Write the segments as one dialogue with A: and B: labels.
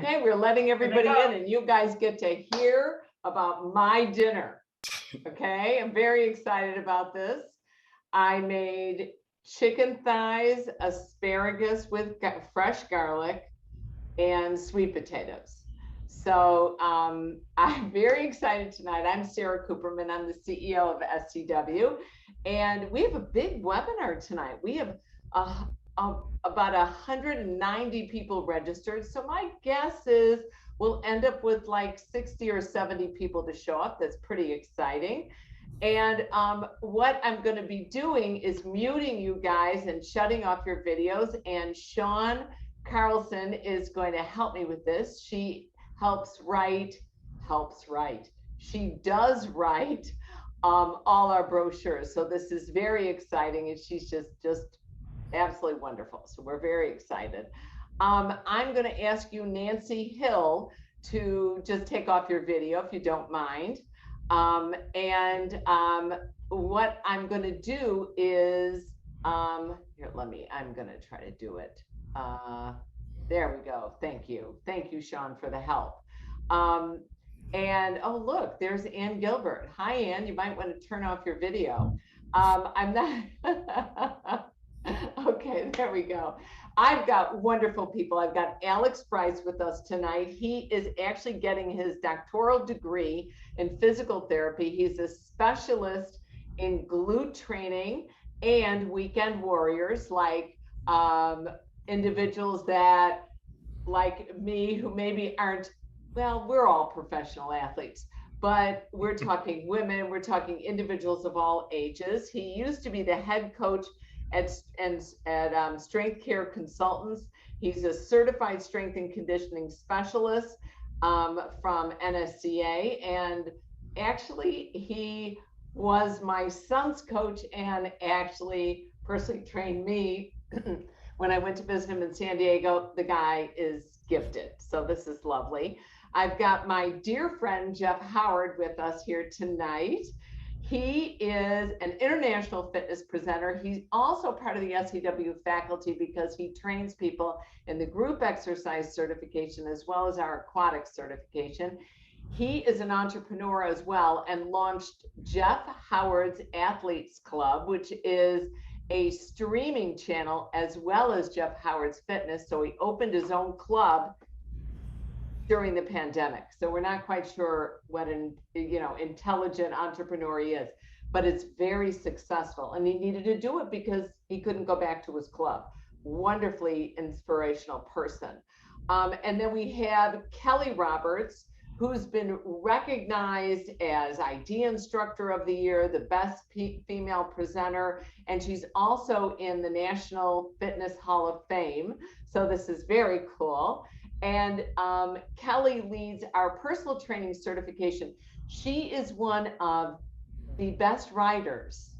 A: Okay, we're letting everybody in and you guys get to hear about my dinner. Okay, I'm very excited about this. I made chicken thighs, asparagus with fresh garlic, and sweet potatoes. So I'm very excited tonight. I'm Sara Kooperman. I'm the CEO of SCW. And we have a big webinar tonight. We have about 190 people registered. So my guess is we'll end up with like 60 or 70 people to show up. That's pretty exciting. And what I'm going to be doing is muting you guys and shutting off your videos. And Sean Carlson is going to help me with this. She helps write. She does write all our brochures. So this is very exciting, and she's just absolutely wonderful. So we're very excited. I'm going to ask you, Nancy Hill, to just take off your video if you don't mind. What I'm going to do is, I'm going to try to do it. There we go. Thank you. Thank you, Sean, for the help. And oh, look, there's Ann Gilbert. Hi, Ann. You might want to turn off your video. I'm not. Okay, there we go. I've got wonderful people. I've got Alex Bryce with us tonight. He is actually getting his doctoral degree in physical therapy. He's a specialist in glute training and weekend warriors, like individuals that, like me, who maybe aren't, well, we're all professional athletes, but we're talking women, we're talking individuals of all ages. He used to be the head coach at Strength Care Consultants. He's a certified strength and conditioning specialist from NSCA. And actually, he was my son's coach and actually personally trained me when I went to visit him in San Diego. The guy is gifted. So this is lovely. I've got my dear friend, Jeff Howard, with us here tonight. He is an international fitness presenter. He's also part of the SCW faculty because he trains people in the group exercise certification as well as our aquatic certification. He is an entrepreneur as well and launched Jeff Howard's Athletes Club, which is a streaming channel as well as Jeff Howard's Fitness. So he opened his own club during the pandemic. So we're not quite sure what an intelligent entrepreneur he is, but it's very successful. And he needed to do it because he couldn't go back to his club. Wonderfully inspirational person. And then we have Keli Roberts, who's been recognized as IDEA Instructor of the Year, the best female presenter, and she's also in the National Fitness Hall of Fame. So this is very cool. And Keli leads our personal training certification. She is one of the best writers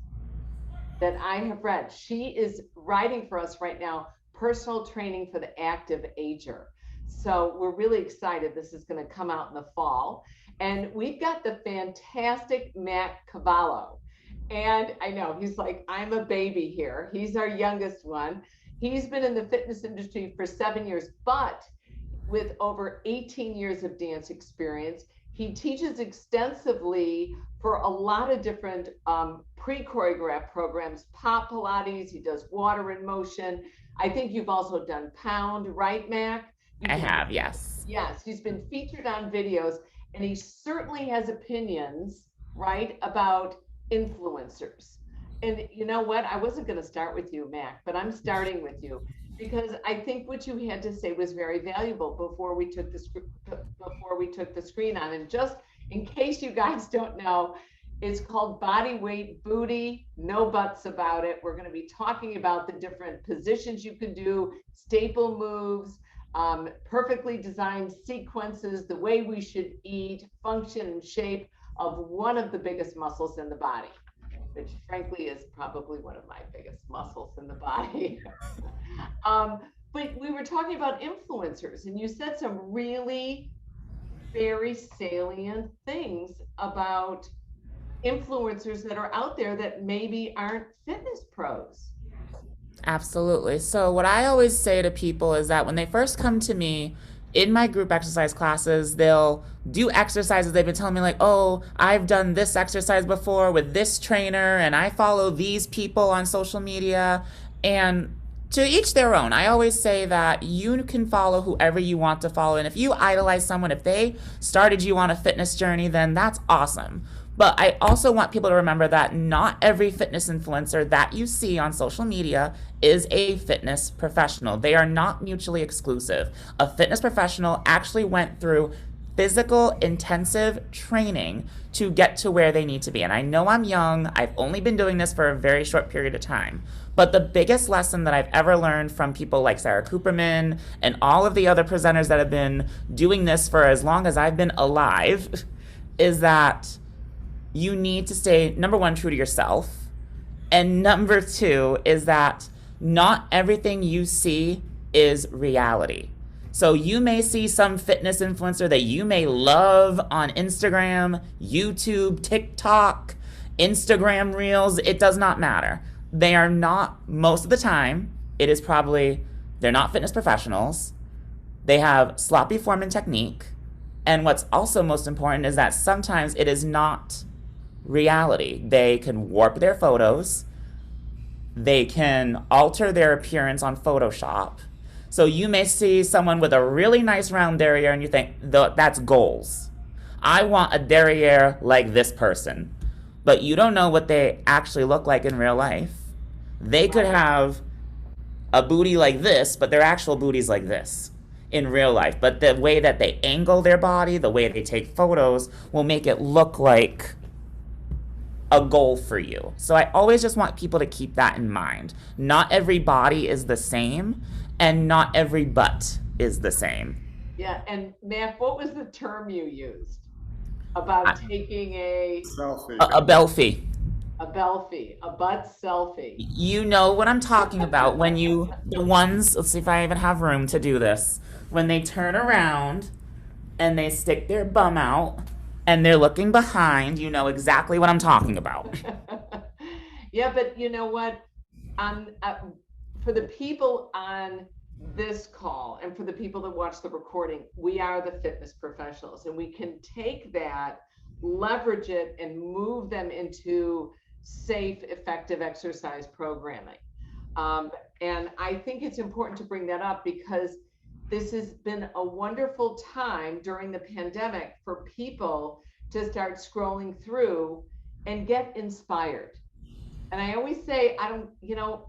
A: that I have read. She is writing for us right now, personal training for the active ager. So we're really excited. This is going to come out in the fall. And we've got the fantastic Matt Cavallo. And I know he's like, I'm a baby here. He's our youngest one. He's been in the fitness industry for 7 years, but with over 18 years of dance experience. He teaches extensively for a lot of different pre-choreographed programs, pop Pilates, he does WATERinMOTION. I think you've also done Pound, right, Mac?
B: I have, yes.
A: Yes, he's been featured on videos, and he certainly has opinions, right, about influencers. And you know what? I wasn't going to start with you, Mac, but I'm starting with you because I think what you had to say was very valuable before we took the screen on. And just in case you guys don't know, it's called Bodyweight Booty, no buts about it. We're going to be talking about the different positions you can do, staple moves, perfectly designed sequences, the way we should eat, function and shape of one of the biggest muscles in the body, which frankly is probably one of my biggest muscles in the body. But we were talking about influencers, and you said some really very salient things about influencers that are out there that maybe aren't fitness pros.
B: Absolutely. So what I always say to people is that when they first come to me in my group exercise classes, they'll do exercises. They've been telling me, like, oh, I've done this exercise before with this trainer, and I follow these people on social media. And to each their own. I always say that you can follow whoever you want to follow. And if you idolize someone, if they started you on a fitness journey, then that's awesome. But I also want people to remember that not every fitness influencer that you see on social media is a fitness professional. They are not mutually exclusive. A fitness professional actually went through physical intensive training to get to where they need to be. And I know I'm young, I've only been doing this for a very short period of time. But the biggest lesson that I've ever learned from people like Sara Kooperman and all of the other presenters that have been doing this for as long as I've been alive is that you need to stay, number one, true to yourself. And number two is that not everything you see is reality. So you may see some fitness influencer that you may love on Instagram, YouTube, TikTok, Instagram Reels. It does not matter. They are not, most of the time, it is probably, they're not fitness professionals. They have sloppy form and technique. And what's also most important is that sometimes it is not reality. They can warp their photos. They can alter their appearance on Photoshop. So you may see someone with a really nice round derriere and you think, that's goals. I want a derriere like this person. But you don't know what they actually look like in real life. They could have a booty like this, but their actual booty's like this in real life. But the way that they angle their body, the way they take photos, will make it look like a goal for you. So I always just want people to keep that in mind. Not every body is the same, and not every butt is the same.
A: Yeah, and Matt, what was the term you used about taking
C: Selfie.
B: A belfie.
A: a belfie, a butt selfie?
B: You know what I'm talking about when you, the ones, let's see if I even have room to do this, when they turn around and they stick their bum out and they're looking behind, you know exactly what I'm talking about.
A: Yeah, but you know what? For the people on this call and for the people that watch the recording, we are the fitness professionals, and we can take that, leverage it, and move them into safe, effective exercise programming. And I think it's important to bring that up because this has been a wonderful time during the pandemic for people to start scrolling through and get inspired. And I always say, I don't,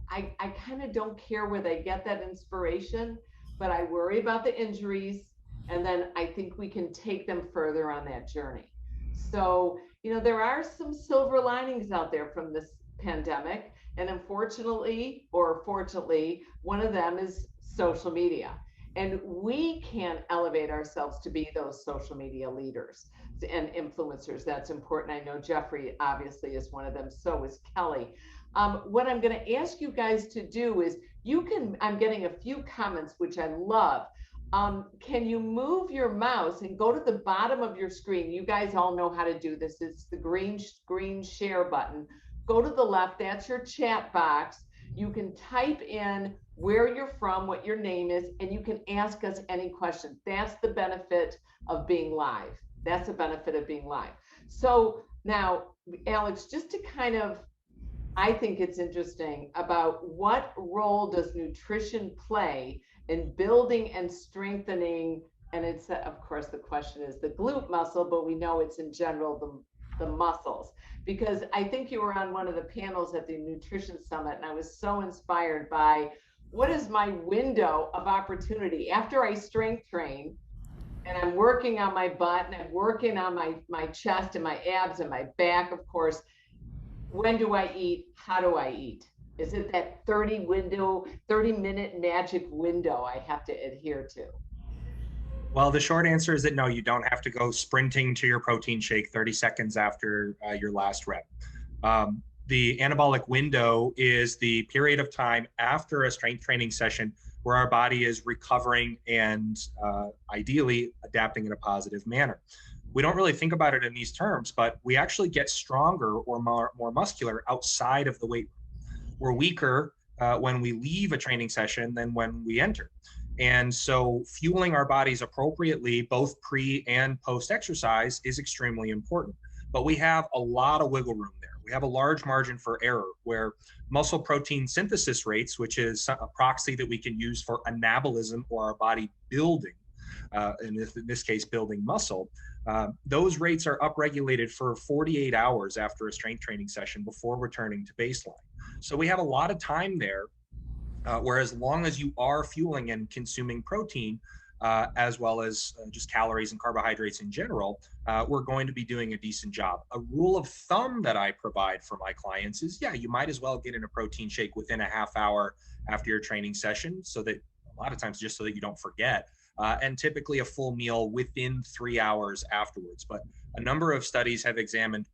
A: I kind of don't care where they get that inspiration, but I worry about the injuries. And then I think we can take them further on that journey. So, there are some silver linings out there from this pandemic. And unfortunately, or fortunately, one of them is social media. And we can elevate ourselves to be those social media leaders and influencers. That's important. I know Jeffrey obviously is one of them. So is Keli. What I'm going to ask you guys to do is I'm getting a few comments, which I love. Can you move your mouse and go to the bottom of your screen? You guys all know how to do this. It's the green share button. Go to the left. That's your chat box. You can type in where you're from, what your name is, and you can ask us any questions. That's the benefit of being live. That's the benefit of being live. So now, Alex, just to kind of, I think it's interesting about what role does nutrition play in building and strengthening, and it's, of course, the question is the glute muscle, but we know it's in general the muscles. Because I think you were on one of the panels at the Nutrition Summit, and I was so inspired by what is my window of opportunity after I strength train and I'm working on my butt and I'm working on my chest and my abs and my back, of course. When do I eat? How do I eat? Is it that 30-minute magic window I have to adhere to?
D: Well, the short answer is that no, you don't have to go sprinting to your protein shake 30 seconds after your last rep. The anabolic window is the period of time after a strength training session where our body is recovering and ideally adapting in a positive manner. We don't really think about it in these terms, but we actually get stronger or more muscular outside of the weight room. We're weaker when we leave a training session than when we enter. And so fueling our bodies appropriately, both pre and post exercise, is extremely important. But we have a lot of wiggle room there. We have a large margin for error where muscle protein synthesis rates, which is a proxy that we can use for anabolism or our body building, in this case, building muscle, those rates are upregulated for 48 hours after a strength training session before returning to baseline. So we have a lot of time there, where as long as you are fueling and consuming protein, as well as just calories and carbohydrates in general, we're going to be doing a decent job. A rule of thumb that I provide for my clients is, yeah, you might as well get in a protein shake within a half hour after your training session, so that a lot of times just so that you don't forget, and typically a full meal within 3 hours afterwards. But a number of studies have examined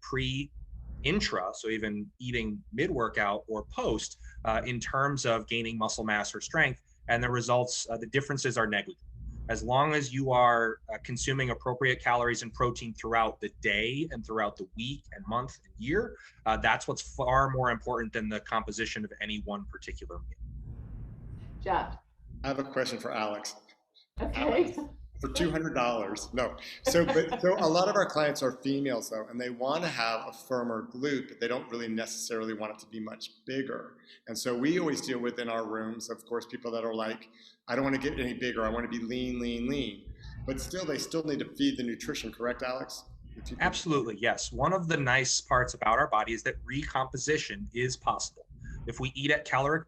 D: intra, so even eating mid-workout or post, in terms of gaining muscle mass or strength, and the results, the differences are negligible. As long as you are consuming appropriate calories and protein throughout the day and throughout the week and month and year, that's what's far more important than the composition of any one particular meal.
A: Jeff.
C: I have a question for Alex.
A: Okay.
C: Alex, for $200. No. So a lot of our clients are females though, and they want to have a firmer glute, but they don't really necessarily want it to be much bigger. And so we always deal with in our rooms, of course, people that are like, I don't want to get any bigger. I want to be lean, lean, lean. But still, they still need to feed the nutrition, correct, Alex?
D: Absolutely, yes. One of the nice parts about our body is that recomposition is possible. If we eat at caloric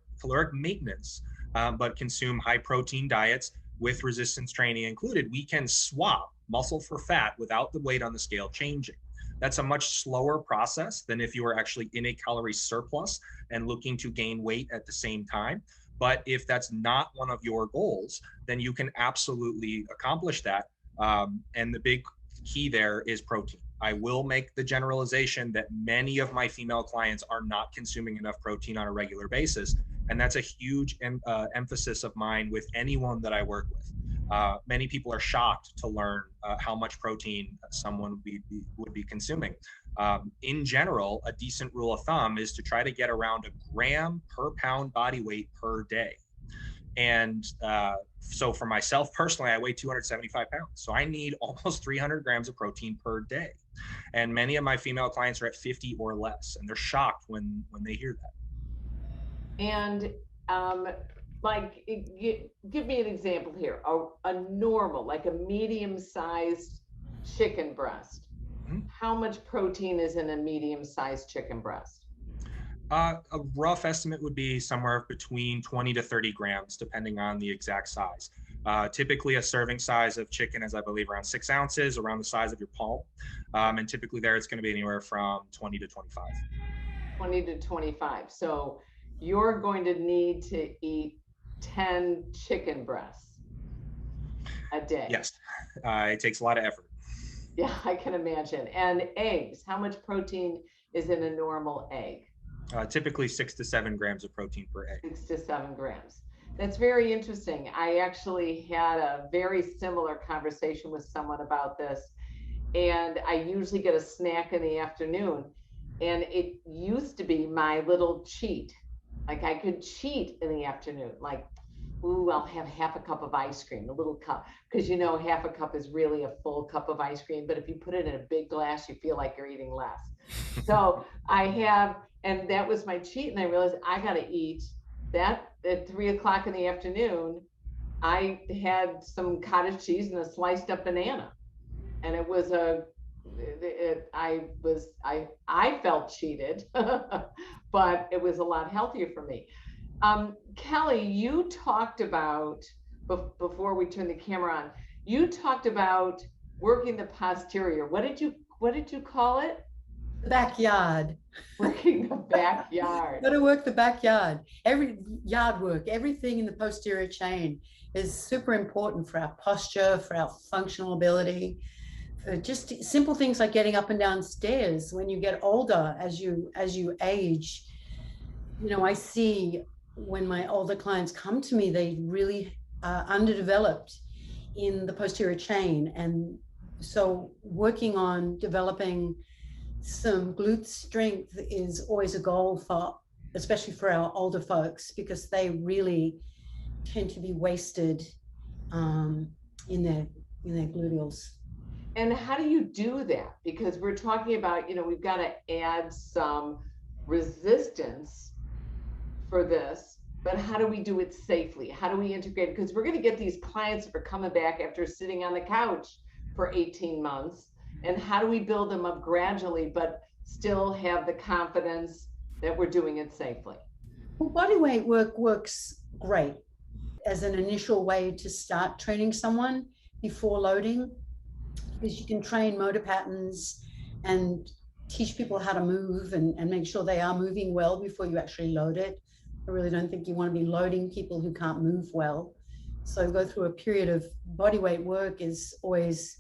D: maintenance, but consume high protein diets with resistance training included, we can swap muscle for fat without the weight on the scale changing. That's a much slower process than if you were actually in a calorie surplus and looking to gain weight at the same time. But if that's not one of your goals, then you can absolutely accomplish that. And the big key there is protein. I will make the generalization that many of my female clients are not consuming enough protein on a regular basis. And that's a huge emphasis of mine with anyone that I work with. Many people are shocked to learn how much protein someone would be consuming. In general, a decent rule of thumb is to try to get around 1 gram per pound body weight per day. And so for myself personally, I weigh 275 pounds. So I need almost 300 grams of protein per day. And many of my female clients are at 50 or less, and they're shocked when they hear that.
A: And give me an example here. A normal, like a medium-sized chicken breast. Mm-hmm. How much protein is in a medium-sized chicken breast?
D: A rough estimate would be somewhere between 20 to 30 grams, depending on the exact size. Typically, a serving size of chicken is, I believe, around 6 ounces, around the size of your palm. And typically there, it's going to be anywhere from 20 to 25. 20 to
A: 25. So you're going to need to eat 10 chicken breasts a day.
D: Yes, it takes a lot of effort.
A: Yeah, I can imagine. And eggs, how much protein is in a normal egg?
D: Typically 6 to 7 grams of protein per egg.
A: 6 to 7 grams. That's very interesting. I actually had a very similar conversation with someone about this. And I usually get a snack in the afternoon. And it used to be my little cheat. Like I could cheat in the afternoon, like, ooh, I'll have half a cup of ice cream, a little cup, because you know, half a cup is really a full cup of ice cream. But if you put it in a big glass, you feel like you're eating less. So and that was my cheat. And I realized I got to eat that at 3 o'clock in the afternoon. I had some cottage cheese and a sliced up banana. And it was I felt cheated, but it was a lot healthier for me. Keli, you talked about, before we turn the camera on, you talked about working the posterior. What did you call it?
E: The backyard.
A: Working the backyard.
E: Got to work the backyard. Every yard work, everything in the posterior chain is super important for our posture, for our functional ability. Just simple things like getting up and down stairs. When you get older, as you age, you know, I see when my older clients come to me, they really are underdeveloped in the posterior chain. And so working on developing some glute strength is always a goal for, especially for our older folks, because they really tend to be wasted in their gluteals.
A: And how do you do that? Because we're talking about, we've got to add some resistance for this, but how do we do it safely? How do we integrate it? Because we're going to get these clients that are coming back after sitting on the couch for 18 months. And how do we build them up gradually, but still have the confidence that we're doing it safely?
E: Well, bodyweight work works great as an initial way to start training someone before loading, because you can train motor patterns and teach people how to move and make sure they are moving well before you actually load it. I really don't think you want to be loading people who can't move well. So go through a period of bodyweight work is always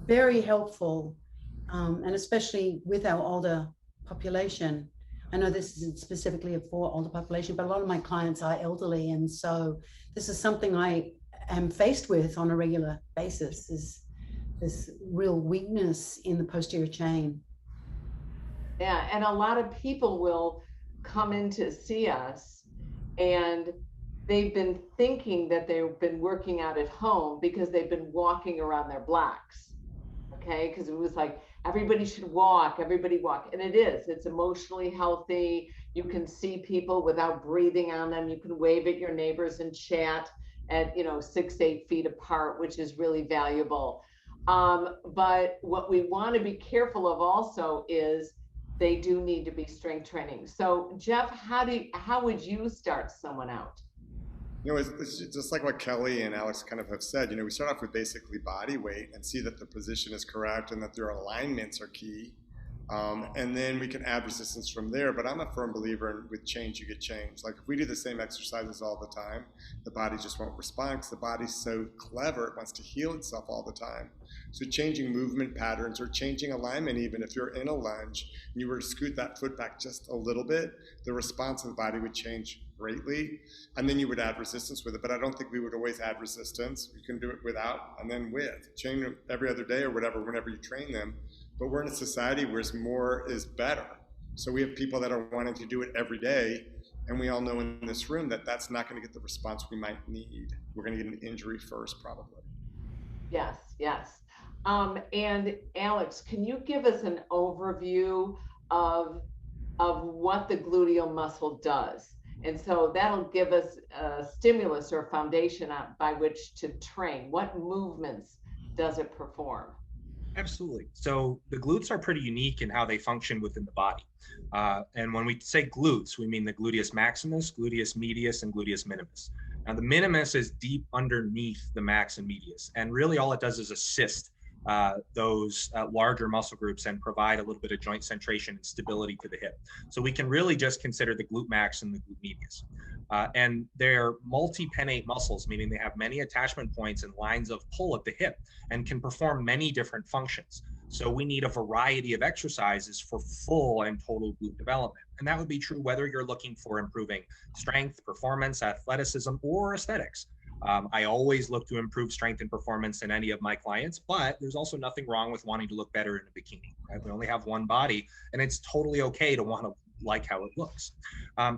E: very helpful, and especially with our older population. I know this isn't specifically for older population, but a lot of my clients are elderly, and so this is something I am faced with on a regular basis, is this real weakness in the posterior chain.
A: Yeah, and a lot of people will come in to see us and they've been thinking that they've been working out at home because they've been walking around their blocks. Okay, because it was like everybody should walk, everybody walk. And it's emotionally healthy. You can see people without breathing on them. You can wave at your neighbors and chat at 6-8 feet apart, which is really valuable. But what we want to be careful of also is they do need to be strength training. So Jeff, how would you start someone out?
C: It's just like what Kelly and Alex kind of have said. We start off with basically body weight and see that the position is correct and that their alignments are key. And then we can add resistance from there. But I'm a firm believer in with change, you get change. Like if we do the same exercises all the time, the body just won't respond because the body's so clever, it wants to heal itself all the time. So changing movement patterns or changing alignment, even if you're in a lunge and you were to scoot that foot back just a little bit, the response of the body would change greatly. And then you would add resistance with it. But I don't think we would always add resistance. You can do it without and then with. Change every other day or whatever, whenever you train them. But we're in a society where more is better. So we have people that are wanting to do it every day. And we all know in this room that that's not going to get the response we might need. We're going to get an injury first, probably.
A: Yes, yes. And Alex, can you give us an overview of what the gluteal muscle does? And so that'll give us a stimulus or a foundation by which to train. What movements does it perform?
D: Absolutely. So the glutes are pretty unique in how they function within the body. And when we say glutes, we mean the gluteus maximus, gluteus medius, and gluteus minimus. Now the minimus is deep underneath the max and medius. And really all it does is assist those larger muscle groups and provide a little bit of joint centration and stability to the hip. So we can really just consider the glute max and the glute medius. And they're multi-pennate muscles, meaning they have many attachment points and lines of pull at the hip and can perform many different functions. So we need a variety of exercises for full and total glute development. And that would be true whether you're looking for improving strength, performance, athleticism, or aesthetics. I always look to improve strength and performance in any of my clients, but there's also nothing wrong with wanting to look better in a bikini. Right? We only have one body, and it's totally okay to want to like how it looks.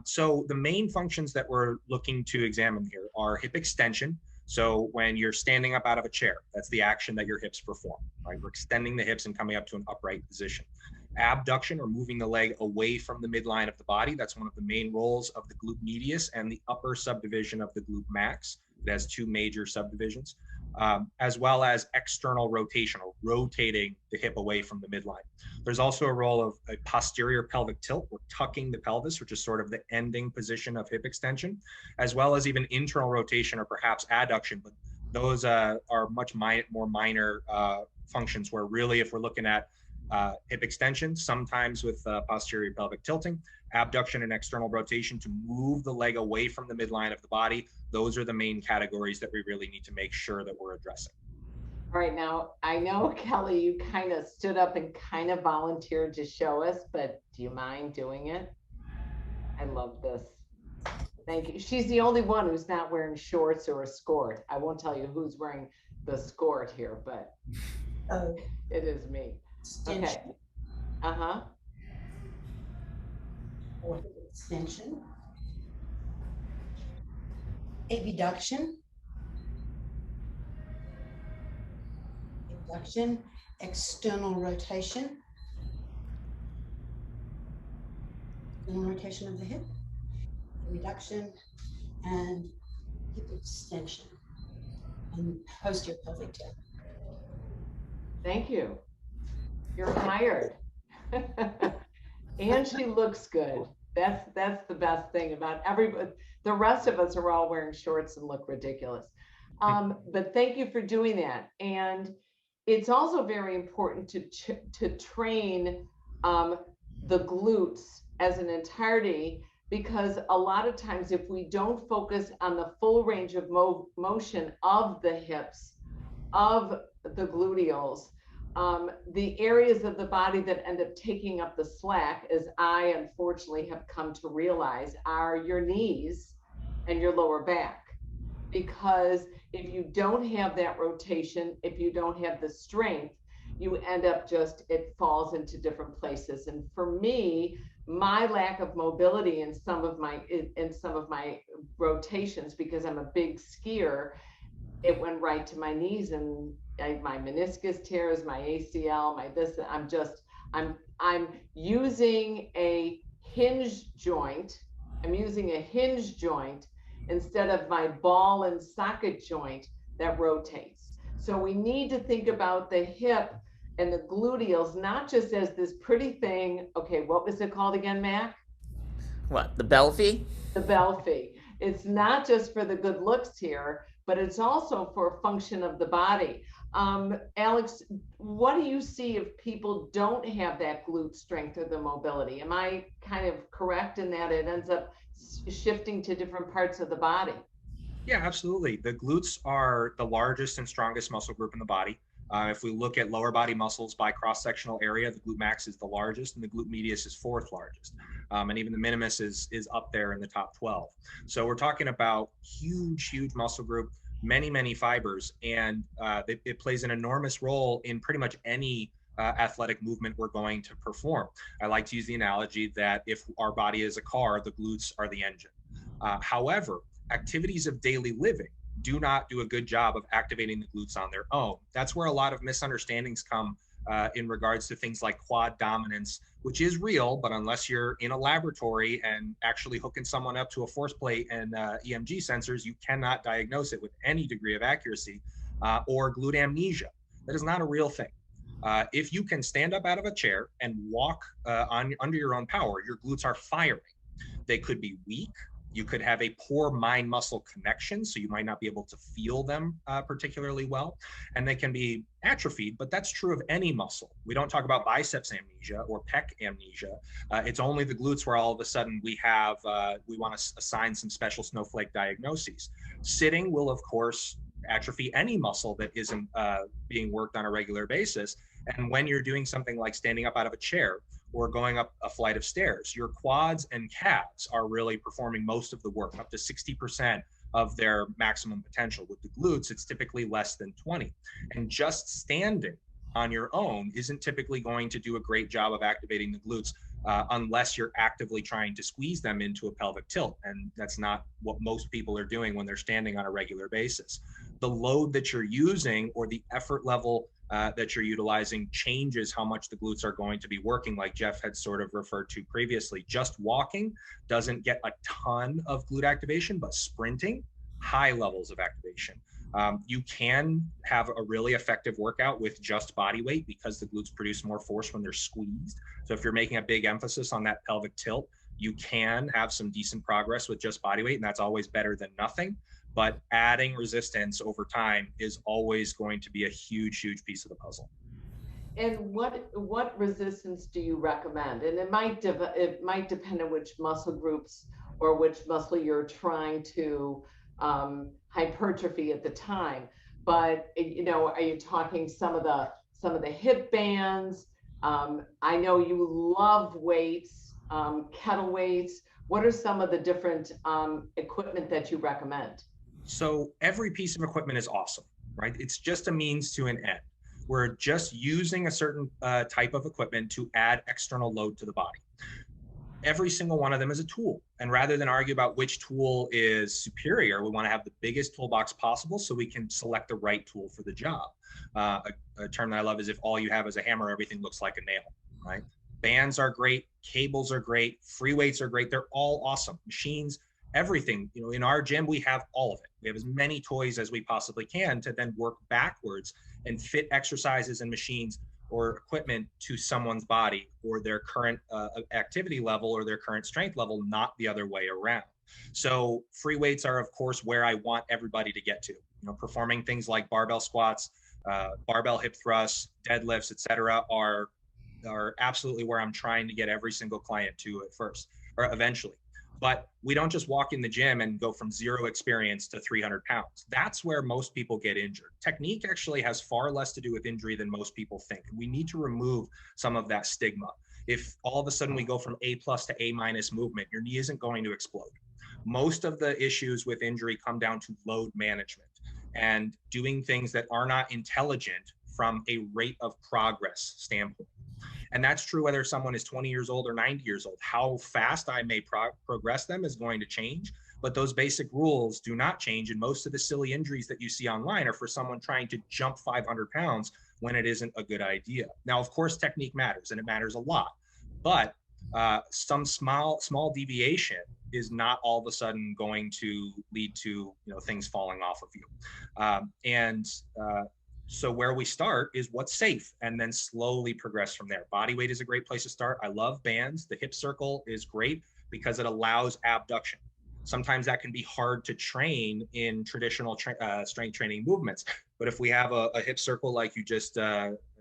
D: So the main functions that we're looking to examine here are hip extension. So when you're standing up out of a chair, that's the action that your hips perform, right? We're extending the hips and coming up to an upright position. Abduction, or moving the leg away from the midline of the body. That's one of the main roles of the glute medius and the upper subdivision of the glute max. It has two major subdivisions, as well as external rotation, or rotating the hip away from the midline. There's also a role of a posterior pelvic tilt, or tucking the pelvis, which is sort of the ending position of hip extension, as well as even internal rotation or perhaps adduction. But those are much more minor functions, where really if we're looking at hip extension, sometimes with posterior pelvic tilting, abduction and external rotation to move the leg away from the midline of the body. Those are the main categories that we really need to make sure that we're addressing.
A: All right, now I know, Kelly, you kind of stood up and kind of volunteered to show us, but do you mind doing it? I love this. Thank you. She's the only one who's not wearing shorts or a skirt. I won't tell you who's wearing the skirt here, but it is me. Okay.
E: Extension, abduction, abduction, external rotation of the hip, reduction, and hip extension, and posterior pelvic tilt.
A: Thank you. You're hired. And she looks good. That's the best thing about everybody. The rest of us are all wearing shorts and look ridiculous. But thank you for doing that. And it's also very important to train the glutes as an entirety, because a lot of times if we don't focus on the full range of motion of the hips, of the gluteals, the areas of the body that end up taking up the slack, as I unfortunately have come to realize, are your knees and your lower back. Because if you don't have that rotation, if you don't have the strength, you end up it falls into different places. And for me, my lack of mobility in some of my rotations, because I'm a big skier, it went right to my knees, and my meniscus tears, my ACL, I'm using a hinge joint. I'm using a hinge joint instead of my ball and socket joint that rotates. So we need to think about the hip and the gluteals, not just as this pretty thing. Okay, what was it called again, Mac?
B: What, the Belfie?
A: The Belfie. It's not just for the good looks here, but it's also for function of the body. Alex, what do you see if people don't have that glute strength or the mobility? Am I kind of correct in that it ends up shifting to different parts of the body?
D: Yeah, absolutely. The glutes are the largest and strongest muscle group in the body. If we look at lower body muscles by cross-sectional area, the glute max is the largest and the glute medius is fourth largest. And even the minimus is up there in the top 12. So we're talking about huge muscle group, many fibers, and it plays an enormous role in pretty much any athletic movement we're going to perform. I like to use the analogy that if our body is a car, the glutes are the engine. However, activities of daily living do not do a good job of activating the glutes on their own. That's where a lot of misunderstandings come in regards to things like quad dominance, which is real, but unless you're in a laboratory and actually hooking someone up to a force plate and EMG sensors, you cannot diagnose it with any degree of accuracy, or glute amnesia. That is not a real thing. If you can stand up out of a chair and walk under your own power, your glutes are firing. They could be weak. You could have a poor mind-muscle connection, so you might not be able to feel them particularly well. And they can be atrophied, but that's true of any muscle. We don't talk about biceps amnesia or pec amnesia. It's only the glutes where all of a sudden we want to assign some special snowflake diagnoses. Sitting will, of course, atrophy any muscle that isn't being worked on a regular basis. And when you're doing something like standing up out of a chair or going up a flight of stairs, your quads and calves are really performing most of the work, up to 60% of their maximum potential. With the glutes, it's typically less than 20. And just standing on your own isn't typically going to do a great job of activating the glutes unless you're actively trying to squeeze them into a pelvic tilt. And that's not what most people are doing when they're standing on a regular basis. The load that you're using or the effort level that you're utilizing changes how much the glutes are going to be working, like Jeff had sort of referred to previously. Just walking doesn't get a ton of glute activation, but sprinting, high levels of activation. You can have a really effective workout with just body weight because the glutes produce more force when they're squeezed. So if you're making a big emphasis on that pelvic tilt, you can have some decent progress with just body weight, and that's always better than nothing. But adding resistance over time is always going to be a huge piece of the puzzle.
A: And what resistance do you recommend? And it might depend on which muscle groups or which muscle you're trying to hypertrophy at the time. But are you talking some of the hip bands? I know you love weights, kettle weights. What are some of the different equipment that you recommend?
D: So every piece of equipment is awesome, right? It's just a means to an end. We're just using a certain type of equipment to add external load to the body. every single one of them is a tool. And rather than argue about which tool is superior, we want to have the biggest toolbox possible so we can select the right tool for the job. A term that I love is if all you have is a hammer, everything looks like a nail, right? Bands are great, cables are great, free weights are great. They're all awesome. Machines, everything. You know, in our gym, we have all of it. We have as many toys as we possibly can to then work backwards and fit exercises and machines or equipment to someone's body or their current activity level or their current strength level, not the other way around. So free weights are, of course, where I want everybody to get to. You know, performing things like barbell squats, barbell hip thrusts, deadlifts, etc., are absolutely where I'm trying to get every single client to at first or eventually. But we don't just walk in the gym and go from 0 experience to 300 pounds. That's where most people get injured. Technique actually has far less to do with injury than most people think. We need to remove some of that stigma. If all of a sudden we go from A+ to A- movement, your knee isn't going to explode. Most of the issues with injury come down to load management and doing things that are not intelligent from a rate of progress standpoint. And that's true whether someone is 20 years old or 90 years old. How fast I may progress them is going to change, but those basic rules do not change. And most of the silly injuries that you see online are for someone trying to jump 500 pounds when it isn't a good idea. Now, of course, technique matters, and it matters a lot, but some small deviation is not all of a sudden going to lead to things falling off of you. So where we start is what's safe and then slowly progress from there. Body weight is a great place to start. I love bands. The hip circle is great because it allows abduction. Sometimes that can be hard to train in traditional strength training movements. But if we have a hip circle like you just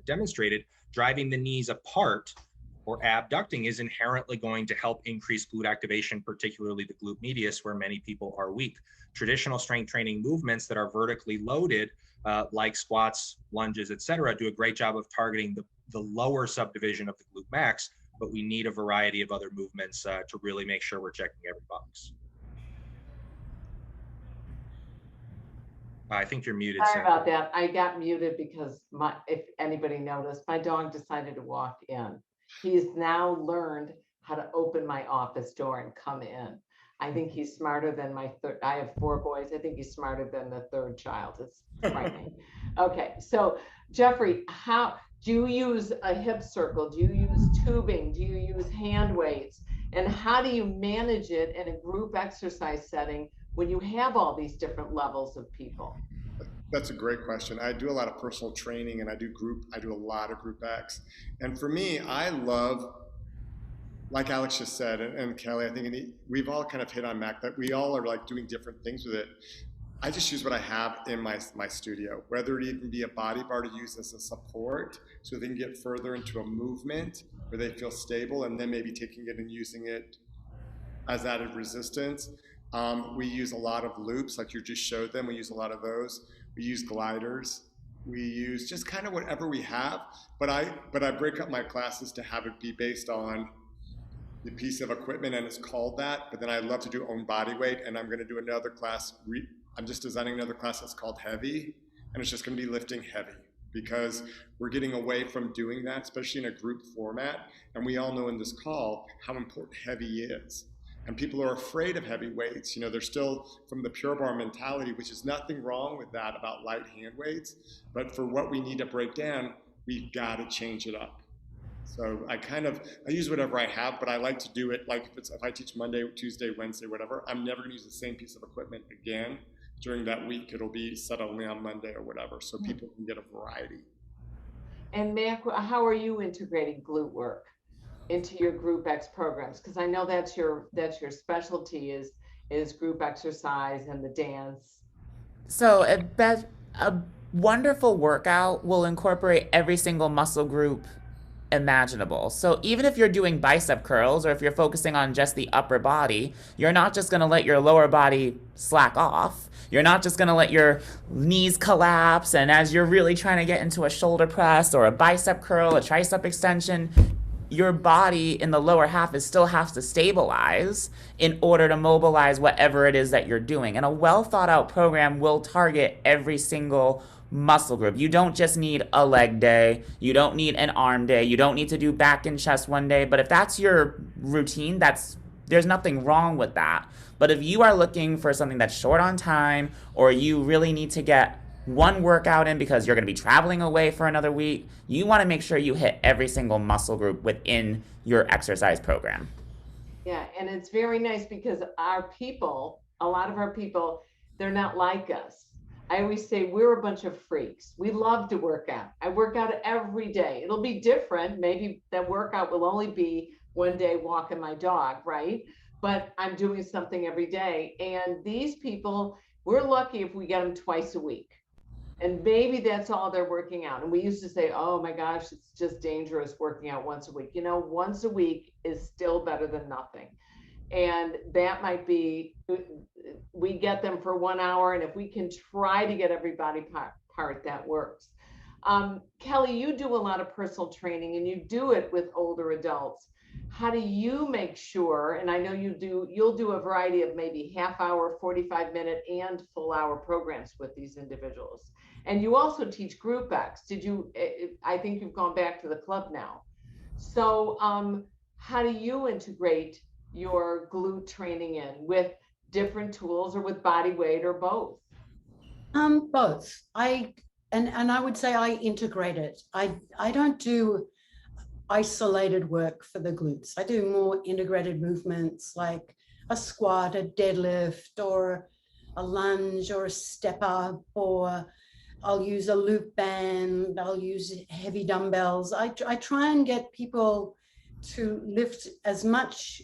D: demonstrated, driving the knees apart or abducting is inherently going to help increase glute activation, particularly the glute medius, where many people are weak. Traditional strength training movements that are vertically loaded, like squats, lunges, etc., do a great job of targeting the lower subdivision of the glute max, but we need a variety of other movements to really make sure we're checking every box. I think you're muted.
A: Sorry about that. I got muted because if anybody noticed, my dog decided to walk in. He's now learned how to open my office door and come in. I think he's smarter than I have 4 boys. I think he's smarter than the 3rd child. It's frightening. Okay, so Jeffrey, how do you use a hip circle? Do you use tubing? Do you use hand weights? And how do you manage it in a group exercise setting when you have all these different levels of people?
C: That's a great question. I do a lot of personal training and I do a lot of group X. And for me, I love, like Alex just said, and Kelly, I think we've all kind of hit on Mac that we all are like doing different things with it. I just use what I have in my studio, whether it even be a body bar to use as a support so they can get further into a movement where they feel stable, and then maybe taking it and using it as added resistance. We use a lot of loops, like you just showed them. We use a lot of those. We use gliders. We use just kind of whatever we have, but I break up my classes to have it be based on the piece of equipment, and it's called that. But then I love to do own body weight, and I'm going to do another class. I'm just designing another class that's called heavy, and it's just going to be lifting heavy because we're getting away from doing that, especially in a group format. And we all know in this call how important heavy is. And people are afraid of heavy weights. They're still from the Pure Bar mentality, which is nothing wrong with that about light hand weights. But for what we need to break down, we've got to change it up. So I use whatever I have, but I like to do it like if I teach Monday, Tuesday, Wednesday, whatever, I'm never going to use the same piece of equipment again during that week. It'll be set only on Monday or whatever, so people can get a variety.
A: And Mac, how are you integrating glute work into your group X programs? Because I know that's your specialty is group exercise and the dance.
B: So a wonderful workout will incorporate every single muscle group imaginable. So even if you're doing bicep curls or if you're focusing on just the upper body, you're not just going to let your lower body slack off. You're not just going to let your knees collapse, and as you're really trying to get into a shoulder press or a bicep curl, a tricep extension, your body in the lower half is still has to stabilize in order to mobilize whatever it is that you're doing. And a well thought out program will target every single muscle group. You don't just need a leg day, you don't need an arm day, you don't need to do back and chest one day. But if that's your routine, there's nothing wrong with that. But if you are looking for something that's short on time, or you really need to get one workout in because you're going to be traveling away for another week, you want to make sure you hit every single muscle group within your exercise program.
A: Yeah, and it's very nice because our people, a lot of our people, they're not like us. I always say we're a bunch of freaks. We love to work out. I work out every day. It'll be different. Maybe that workout will only be one day walking my dog, right? But I'm doing something every day. And these people, we're lucky if we get them twice a week. And maybe that's all they're working out. And we used to say, oh my gosh, it's just dangerous working out once a week. You know, once a week is still better than nothing. And that might be, we get them for 1 hour. And if we can try to get every body part that works. Keli, you do a lot of personal training and you do it with older adults. How do you make sure, and I know you'll do a variety of maybe half hour, 45-minute and full hour programs with these individuals. And you also teach Group X. I think you've gone back to the club now. So how do you integrate your glute training in with different tools or with body weight or both?
E: Both. I would say I integrate it. I don't do isolated work for the glutes. I do more integrated movements like a squat, a deadlift, or a lunge, or a step up, or I'll use a loop band, I'll use heavy dumbbells. I try and get people to lift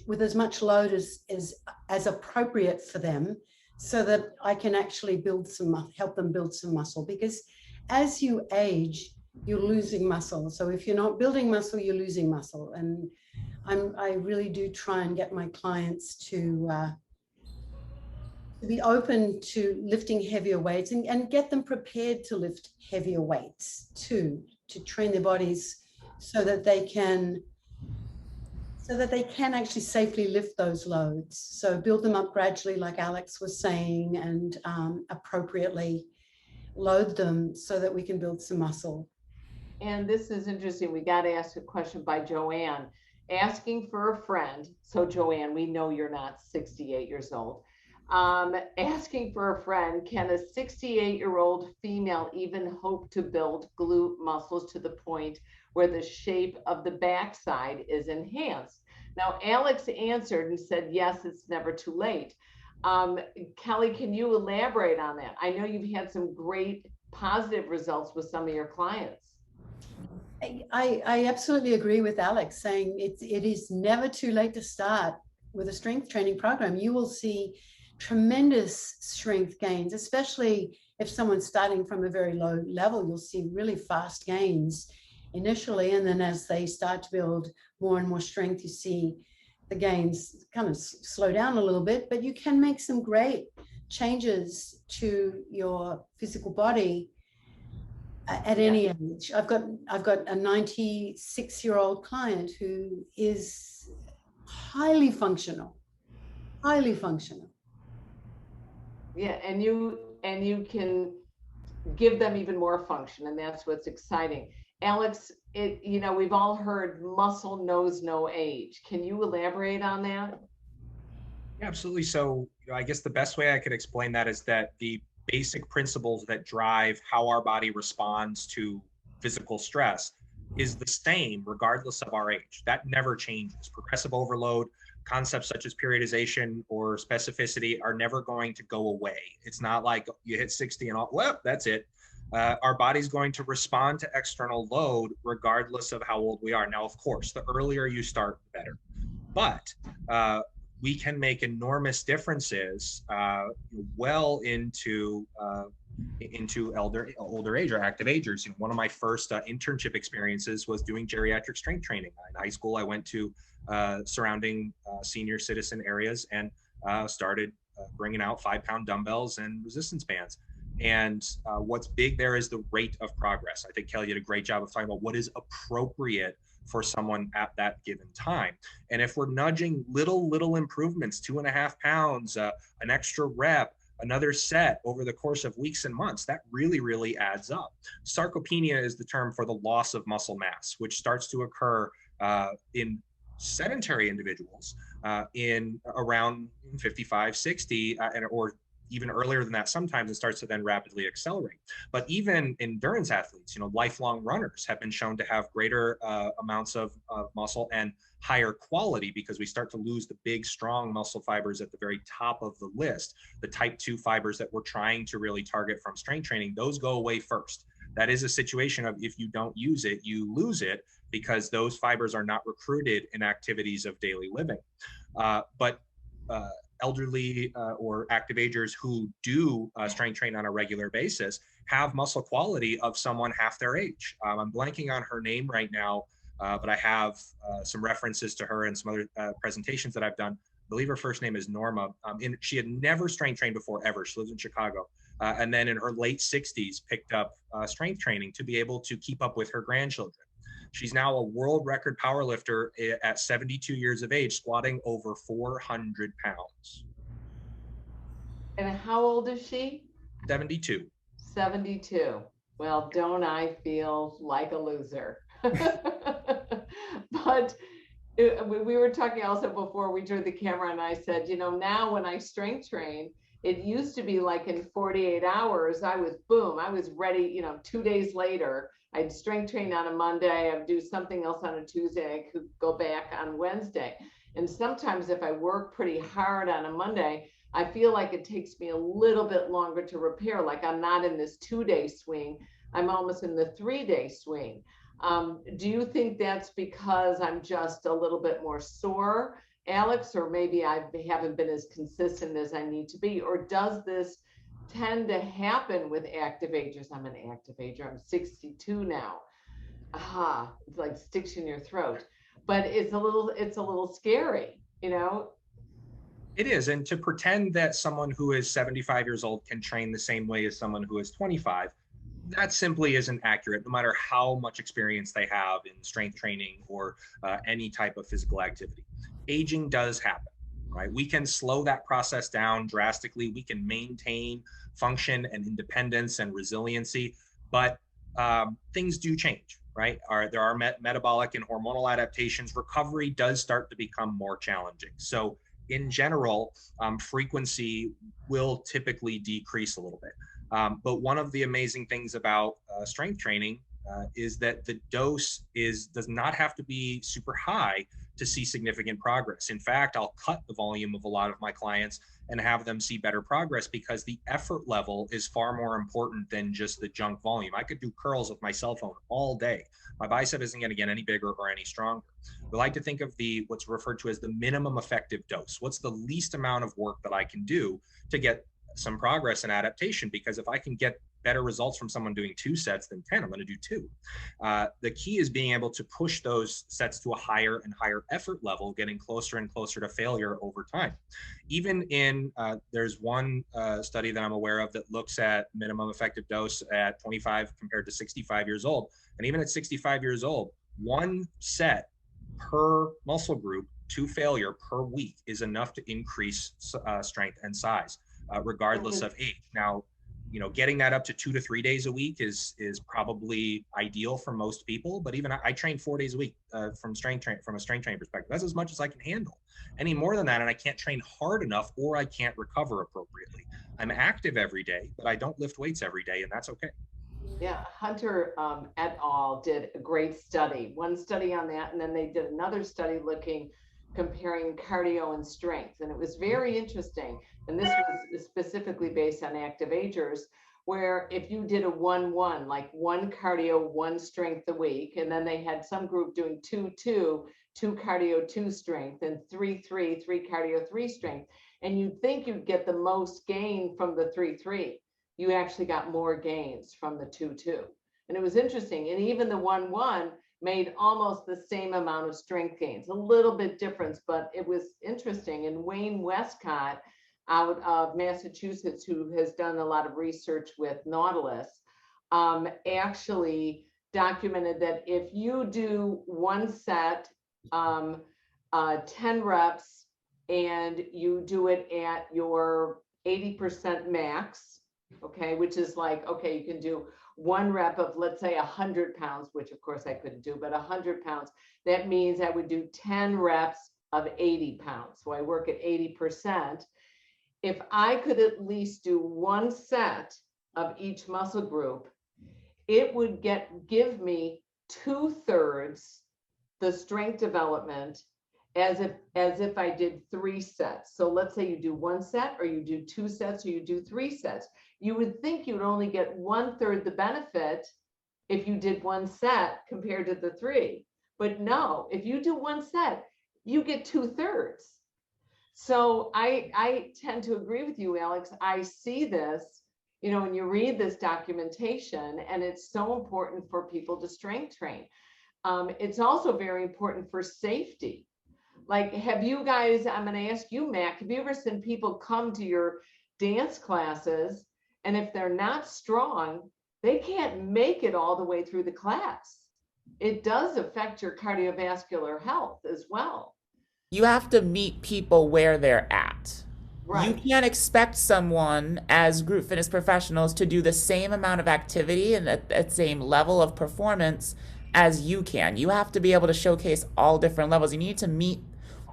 E: with as much load as appropriate for them, so that I can actually help them build some muscle. Because as you age, you're losing muscle. So if you're not building muscle, you're losing muscle. And I really do try and get my clients to be open to lifting heavier weights and get them prepared to lift heavier weights too, to train their bodies so that they can actually safely lift those loads. So build them up gradually, like Alex was saying, and appropriately load them so that we can build some muscle.
A: And this is interesting. We got to ask a question by Joanne, asking for a friend. So Joanne, we know you're not 68 years old. Asking for a friend, can a 68-year-old female even hope to build glute muscles to the point where the shape of the backside is enhanced? Now, Alex answered and said, yes, it's never too late. Keli, can you elaborate on that? I know you've had some great positive results with some of your clients.
E: I absolutely agree with Alex, saying it is never too late to start with a strength training program. You will see tremendous strength gains, especially if someone's starting from a very low level. You'll see really fast gains initially, and then as they start to build more and more strength, you see the gains kind of slow down a little bit, but you can make some great changes to your physical body at any age. I've got a 96-year-old client who is highly functional.
A: Yeah, and you can give them even more function, and that's what's exciting. Alex, we've all heard muscle knows no age. Can you elaborate on that?
D: Yeah, absolutely. So I guess the best way I could explain that is that the basic principles that drive how our body responds to physical stress is the same regardless of our age. That never changes. Progressive overload, concepts such as periodization or specificity are never going to go away. It's not like you hit 60 and all, well, that's it. Our body's going to respond to external load regardless of how old we are. Now, of course, the earlier you start, the better. But we can make enormous differences well into older age or active agers. One of my first internship experiences was doing geriatric strength training. In high school, I went to surrounding senior citizen areas and started bringing out 5-pound dumbbells and resistance bands. And what's big there is the rate of progress. I think Keli did a great job of talking about what is appropriate for someone at that given time. And if we're nudging little improvements, 2.5 pounds, an extra rep, another set over the course of weeks and months, that really adds up. Sarcopenia is the term for the loss of muscle mass, which starts to occur in sedentary individuals in around 55, 60, or even earlier than that. Sometimes it starts to then rapidly accelerate. But even endurance athletes, lifelong runners have been shown to have greater amounts of muscle and higher quality, because we start to lose the big, strong muscle fibers at the very top of the list. The type 2 fibers that we're trying to really target from strength training, those go away first. That is a situation of, if you don't use it, you lose it, because those fibers are not recruited in activities of daily living. But elderly or active agers who do strength train on a regular basis have muscle quality of someone half their age. I'm blanking on her name right now, but I have some references to her and some other presentations that I've done. I believe her first name is Norma. She had never strength trained before, ever. She lives in Chicago. And then in her late 60s, picked up strength training to be able to keep up with her grandchildren. She's now a world record powerlifter at 72 years of age, squatting over 400 pounds.
A: And how old is she?
D: 72.
A: 72. Well, don't I feel like a loser? But we were talking also before we turned the camera, and I said, now when I strength train, it used to be like in 48 hours, I was ready, 2 days later. I'd strength train on a Monday, I'd do something else on a Tuesday, I could go back on Wednesday. And sometimes if I work pretty hard on a Monday, I feel like it takes me a little bit longer to repair. Like I'm not in this 2-day swing, I'm almost in the 3-day swing. Do you think that's because I'm just a little bit more sore, Alex, or maybe I haven't been as consistent as I need to be? Or does this tend to happen with active agers? I'm an active ager, I'm 62 now. It's like sticks in your throat, but it's a little scary,
D: It is. And to pretend that someone who is 75 years old can train the same way as someone who is 25, that simply isn't accurate, no matter how much experience they have in strength training or any type of physical activity. Aging does happen, right? We can slow that process down drastically. We can maintain function and independence and resiliency, but things do change, right? There are metabolic and hormonal adaptations. Recovery does start to become more challenging. So in general, frequency will typically decrease a little bit. But one of the amazing things about strength training is that the dose does not have to be super high to see significant progress. In fact, I'll cut the volume of a lot of my clients and have them see better progress, because the effort level is far more important than just the junk volume. I could do curls with my cell phone all day. My bicep isn't going to get any bigger or any stronger. We like to think of what's referred to as the minimum effective dose. What's the least amount of work that I can do to get some progress and adaptation? Because if I can get better results from someone doing 2 sets than 10, I'm going to do 2. The key is being able to push those sets to a higher and higher effort level, getting closer and closer to failure over time. Even in, there's one study that I'm aware of that looks at minimum effective dose at 25 compared to 65 years old. And even at 65 years old, 1 set per muscle group to failure per week is enough to increase strength and size, regardless of age. Now, getting that up to 2 to 3 days a week is probably ideal for most people. But even I train 4 days a week from a strength training perspective. That's as much as I can handle. Any more than that, and I can't train hard enough, or I can't recover appropriately. I'm active every day, but I don't lift weights every day, and that's okay.
A: Yeah, Hunter et al. Did a great study. One study on that, and then they did another study comparing cardio and strength. And it was very interesting. And this was specifically based on active agers, where if you did a 1-1, like 1 cardio, 1 strength a week, and then they had some group doing 2-2, 2 cardio, 2 strength, and 3-3, 3 cardio, 3 strength. And you'd think you'd get the most gain from the 3-3. You actually got more gains from the 2-2. And it was interesting. And even the 1-1 made almost the same amount of strength gains, a little bit difference, but it was interesting. And Wayne Westcott out of Massachusetts, who has done a lot of research with Nautilus, actually documented that if you do one set, 10 reps, and you do it at your 80% max, okay, which is like, okay, you can do one rep of, let's say, 100 pounds, which of course I couldn't do, but 100 pounds. That means I would do 10 reps of 80 pounds. So I work at 80%. If I could at least do one set of each muscle group, it would give me 2/3 the strength development as if I did 3 sets. So let's say you do one set, or you do 2 sets, or you do 3 sets. You would think you would only get 1/3 the benefit if you did one set compared to the 3. But no, if you do one set, you get 2/3. So I tend to agree with you, Alex. I see this, you know, when you read this documentation, and it's so important for people to strength train. It's also very important for safety. Like, have you guys, I'm going to ask you, Mac, have you ever seen people come to your dance classes, and if they're not strong, they can't make it all the way through the class? It does affect your cardiovascular health as well.
B: You have to meet people where they're at.
A: Right.
B: You can't expect someone as group fitness professionals to do the same amount of activity and at the same level of performance as you can. You have to be able to showcase all different levels. You need to meet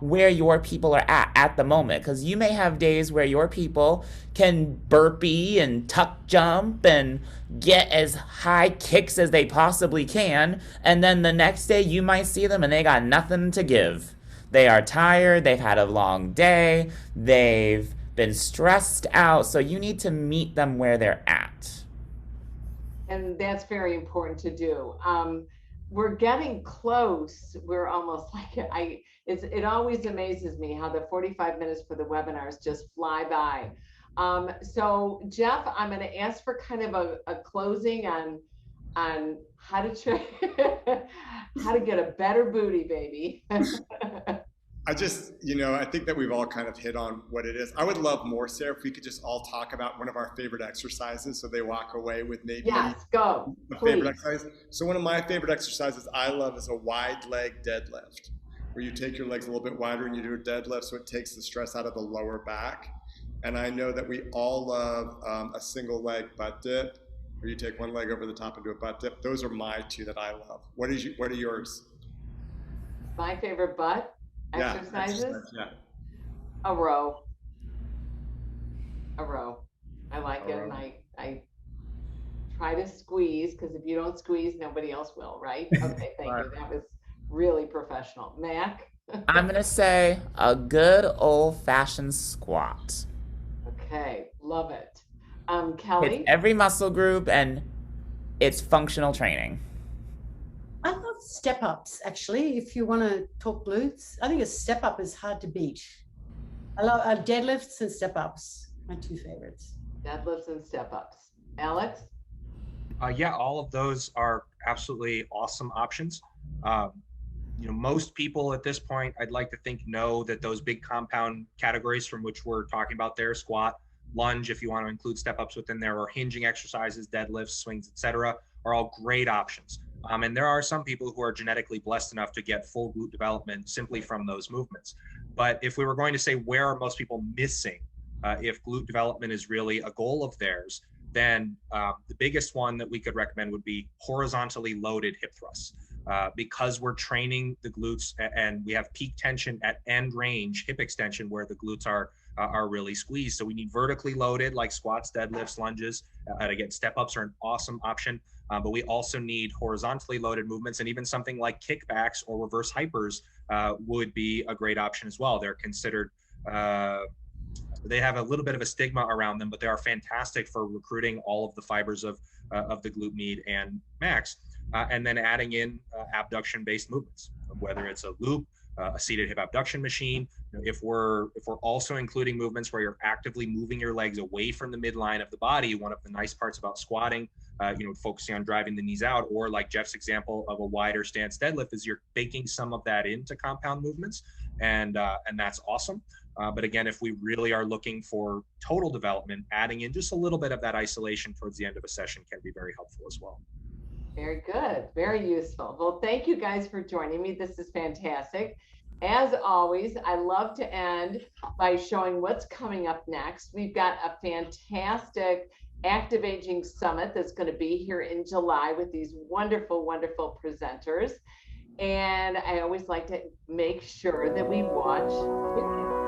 B: where your people are at the moment, because you may have days where your people can burpee and tuck jump and get as high kicks as they possibly can, and then the next day you might see them and they got nothing to give. They are tired, they've had a long day, they've been stressed out, so you need to meet them where they're at.
A: And that's very important to do. We're getting close. We're almost like, it always amazes me how the 45 minutes for the webinars just fly by. So Jeff, I'm going to ask for kind of a closing on how to get a better booty, baby.
C: I just, I think that we've all kind of hit on what it is. I would love more, Sarah, if we could just all talk about one of our favorite exercises, so they walk away with maybe
A: a
C: favorite exercise. So one of my favorite exercises I love is a wide leg deadlift, where you take your legs a little bit wider and you do a deadlift, so it takes the stress out of the lower back. And I know that we all love a single leg butt dip, where you take one leg over the top and do a butt dip. Those are my 2 that I love. What are yours?
A: My favorite butt exercises?
C: Yeah.
A: A row. I like it, and I try to squeeze, because if you don't squeeze, nobody else will, right? Okay, thank you. That was really professional. Mac?
B: I'm going to say a good old-fashioned squat.
A: Okay, love it. Kelly?
B: It's every muscle group, and it's functional training.
E: I love step ups, actually. If you want to talk glutes, I think a step up is hard to beat. I love deadlifts and step ups, my 2 favorites.
A: Deadlifts and step ups. Alex?
D: Yeah, all of those are absolutely awesome options. Most people at this point, I'd like to think, know that those big compound categories from which we're talking about there, squat, lunge, if you want to include step ups within there, or hinging exercises, deadlifts, swings, etc., are all great options. And there are some people who are genetically blessed enough to get full glute development simply from those movements. But if we were going to say where are most people missing, if glute development is really a goal of theirs, then the biggest one that we could recommend would be horizontally loaded hip thrusts. Because we're training the glutes and we have peak tension at end range hip extension where the glutes are really squeezed. So we need vertically loaded, like squats, deadlifts, lunges. And again, step ups are an awesome option. But we also need horizontally loaded movements, and even something like kickbacks or reverse hypers would be a great option as well. They're considered, they have a little bit of a stigma around them, but they are fantastic for recruiting all of the fibers of the glute med and max. And then adding in abduction-based movements, whether it's a loop, a seated hip abduction machine. If we're also including movements where you're actively moving your legs away from the midline of the body, one of the nice parts about squatting, focusing on driving the knees out, or like Jeff's example of a wider stance deadlift, is you're baking some of that into compound movements, and that's awesome. But again, if we really are looking for total development, adding in just a little bit of that isolation towards the end of a session can be very helpful as well.
A: Very good. Very useful. Well, thank you guys for joining me. This is fantastic. As always, I love to end by showing what's coming up next. We've got a fantastic Active Aging Summit that's going to be here in July with these wonderful, wonderful presenters. And I always like to make sure that we watch videos.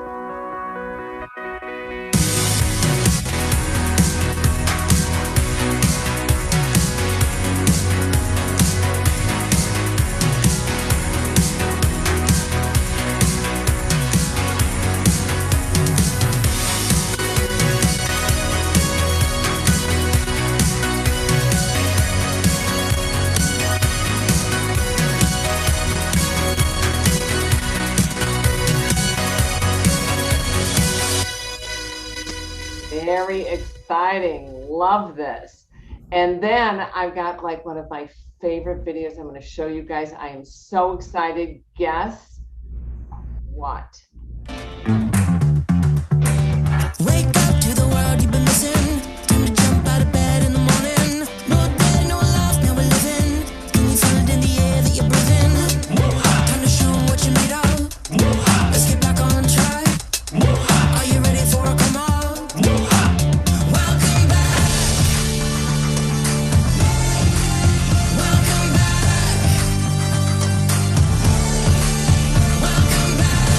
A: Very exciting. Love this. And then I've got like one of my favorite videos I'm going to show you guys. I am so excited. Guess what?
F: Wake up to the world you've been missing. Time to jump out of bed in the morning. No dead, no alive, now we're living. Can you feel it in the air that you're breathing? Time to show 'em what you're made of. Let's get back on track. Are you ready for a come on? Welcome back. Welcome back. Welcome back.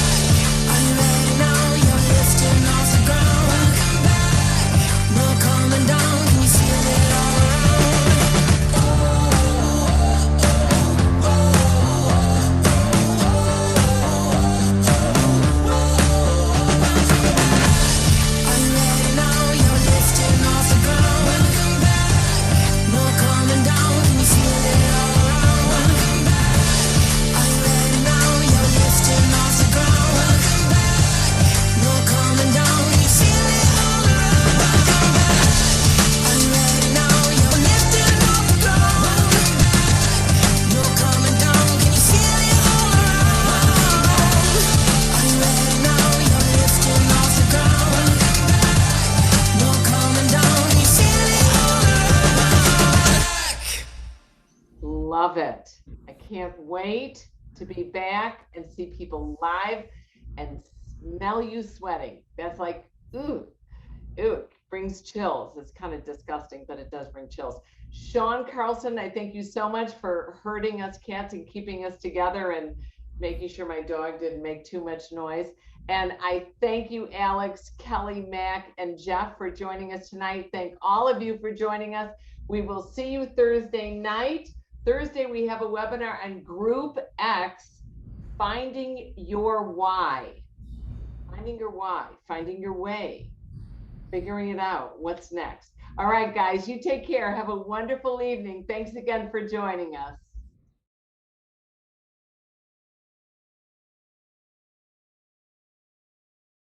F: Are you ready now? You're lifting off the ground. Welcome back. No coming down. Can you feel it all around? Are you ready now? You're lifting off the ground. Welcome back. No coming down. Can you feel it all around? Welcome back. Are you ready now? You're lifting off the ground. Welcome back. No coming down. Can you feel it all around? Welcome back. Are you ready now? You're lifting off the ground. Welcome back. No coming down. Can you feel it all around? Are you ready now? You're lifting off the ground. Welcome back. No coming down. Can you feel it all around?
A: Love it. I can't wait to be back and see people live and smell you sweating. That's like, ooh, brings chills. It's kind of disgusting, but it does bring chills. Sean Carlson, I thank you so much for herding us cats and keeping us together and making sure my dog didn't make too much noise. And I thank you, Alex, Kelly, Mac, and Jeff for joining us tonight. Thank all of you for joining us. We will see you Thursday night. Thursday, we have a webinar on Group X, Finding Your Why. Finding your why, finding your way, figuring it out. What's next? All right, guys, you take care. Have a wonderful evening. Thanks again for joining us.